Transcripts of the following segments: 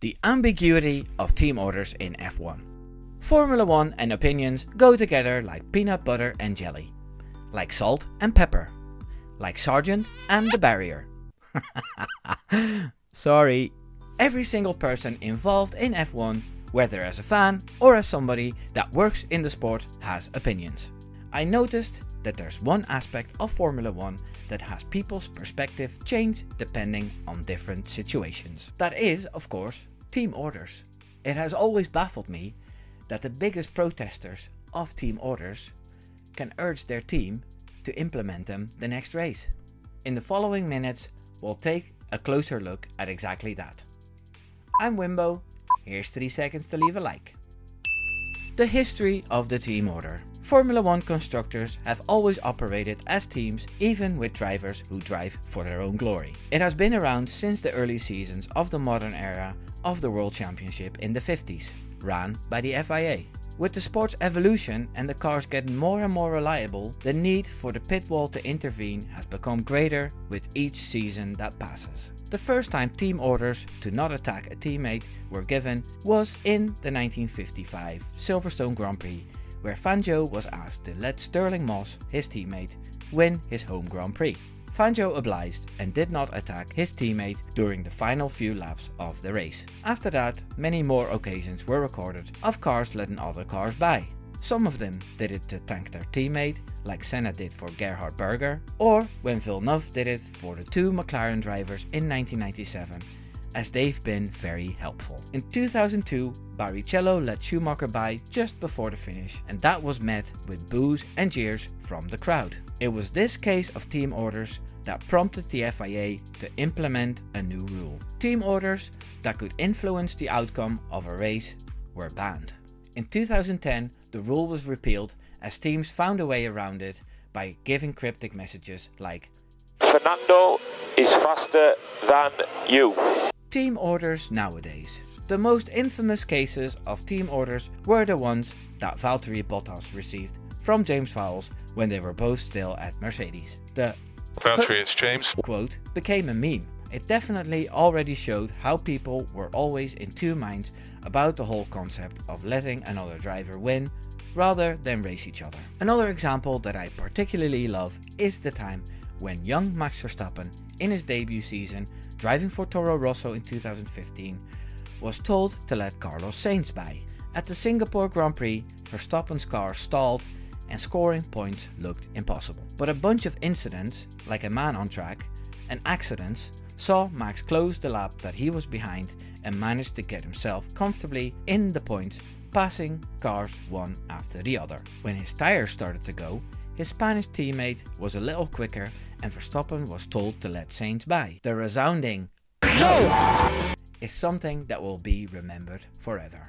The ambiguity of team orders in F1. Formula 1 and opinions go together like peanut butter and jelly, like salt and pepper, like Sergeant and the barrier. Sorry. Every single person involved in F1, whether as a fan or as somebody that works in the sport, has opinions. I noticed that there's one aspect of Formula 1 that has people's perspective change depending on different situations. That is, of course, team orders. It has always baffled me that the biggest protesters of team orders can urge their team to implement them the next race. In the following minutes, we'll take a closer look at exactly that. I'm Wimbo, here's 3 seconds to leave a like. The history of the team order. Formula 1 constructors have always operated as teams, even with drivers who drive for their own glory. It has been around since the early seasons of the modern era of the World Championship in the 50s, ran by the FIA. With the sport's evolution and the cars getting more and more reliable, the need for the pit wall to intervene has become greater with each season that passes. The first time team orders to not attack a teammate were given was in the 1955 Silverstone Grand Prix, where Fangio was asked to let Stirling Moss, his teammate, win his home Grand Prix. Fangio obliged and did not attack his teammate during the final few laps of the race. After that, many more occasions were recorded of cars letting other cars by. Some of them did it to thank their teammate, like Senna did for Gerhard Berger, or when Villeneuve did it for the two McLaren drivers in 1997, as they've been very helpful. In 2002, Barrichello let Schumacher by just before the finish, and that was met with boos and jeers from the crowd. It was this case of team orders that prompted the FIA to implement a new rule. Team orders that could influence the outcome of a race were banned. In 2010, the rule was repealed as teams found a way around it by giving cryptic messages like "Fernando is faster than you." Team orders nowadays. The most infamous cases of team orders were the ones that Valtteri Bottas received from James Vowles when they were both still at Mercedes. The Valtteri, it's James quote became a meme. It definitely already showed how people were always in two minds about the whole concept of letting another driver win rather than race each other. Another example that I particularly love is the time when young Max Verstappen, in his debut season driving for Toro Rosso in 2015, was told to let Carlos Sainz by. At the Singapore Grand Prix, Verstappen's car stalled and scoring points looked impossible. But a bunch of incidents, like a man on track, and accidents, saw Max close the lap that he was behind and managed to get himself comfortably in the points, passing cars one after the other. When his tires started to go, his Spanish teammate was a little quicker and Verstappen was told to let Sainz by. The resounding "No!" is something that will be remembered forever.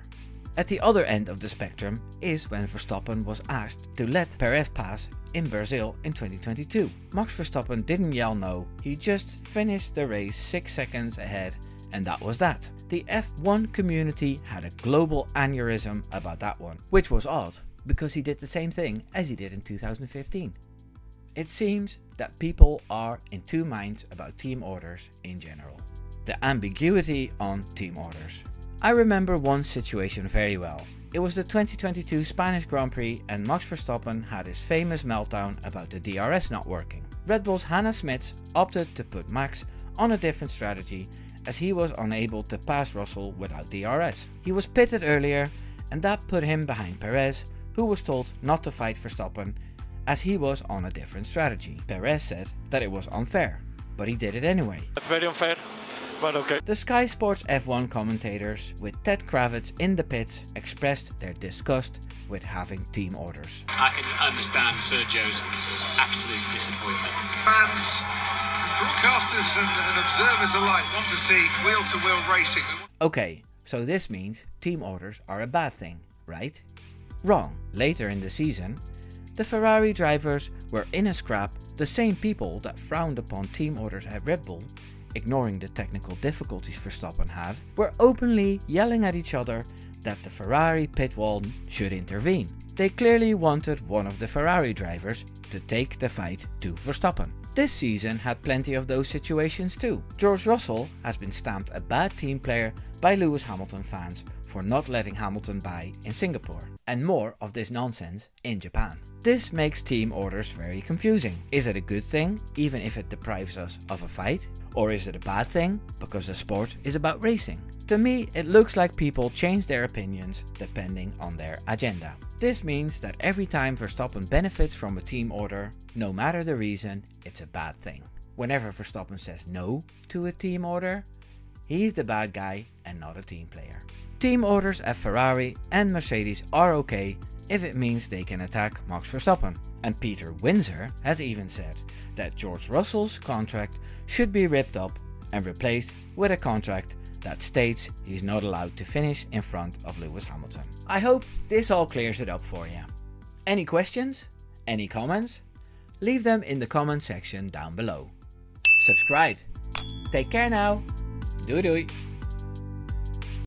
At the other end of the spectrum is when Verstappen was asked to let Perez pass in Brazil in 2022. Max Verstappen didn't yell no, he just finished the race 6 seconds ahead, and that was that. The F1 community had a global aneurysm about that one, which was odd, because he did the same thing as he did in 2015. It seems that people are in two minds about team orders in general. The ambiguity on team orders. I remember one situation very well. It was the 2022 Spanish Grand Prix and Max Verstappen had his famous meltdown about the DRS not working. Red Bull's Hannah Smits opted to put Max on a different strategy as he was unable to pass Russell without DRS. He was pitted earlier and that put him behind Perez, who was told not to fight Verstappen as he was on a different strategy. Perez said that it was unfair, but he did it anyway. That's very unfair, but okay. The Sky Sports F1 commentators with Ted Kravitz in the pits expressed their disgust with having team orders. I can understand Sergio's absolute disappointment. Fans, broadcasters and observers alike want to see wheel-to-wheel racing. Okay, so this means team orders are a bad thing, right? Wrong. Later in the season, the Ferrari drivers were in a scrap. The same people that frowned upon team orders at Red Bull, ignoring the technical difficulties Verstappen had, were openly yelling at each other that the Ferrari pit wall should intervene. They clearly wanted one of the Ferrari drivers to take the fight to Verstappen. This season had plenty of those situations too. George Russell has been stamped a bad team player by Lewis Hamilton fans for not letting Hamilton by in Singapore, and more of this nonsense in Japan. This makes team orders very confusing. Is it a good thing, even if it deprives us of a fight? Or is it a bad thing, because the sport is about racing? To me, it looks like people change their opinions depending on their agenda. This means that every time Verstappen benefits from a team order, no matter the reason, it's a bad thing. Whenever Verstappen says no to a team order, he's the bad guy and not a team player. Team orders at Ferrari and Mercedes are okay if it means they can attack Max Verstappen. And Peter Windsor has even said that George Russell's contract should be ripped up and replaced with a contract that states he's not allowed to finish in front of Lewis Hamilton. I hope this all clears it up for you. Any questions? Any comments? Leave them in the comment section down below. Subscribe. Take care now. Doei doei.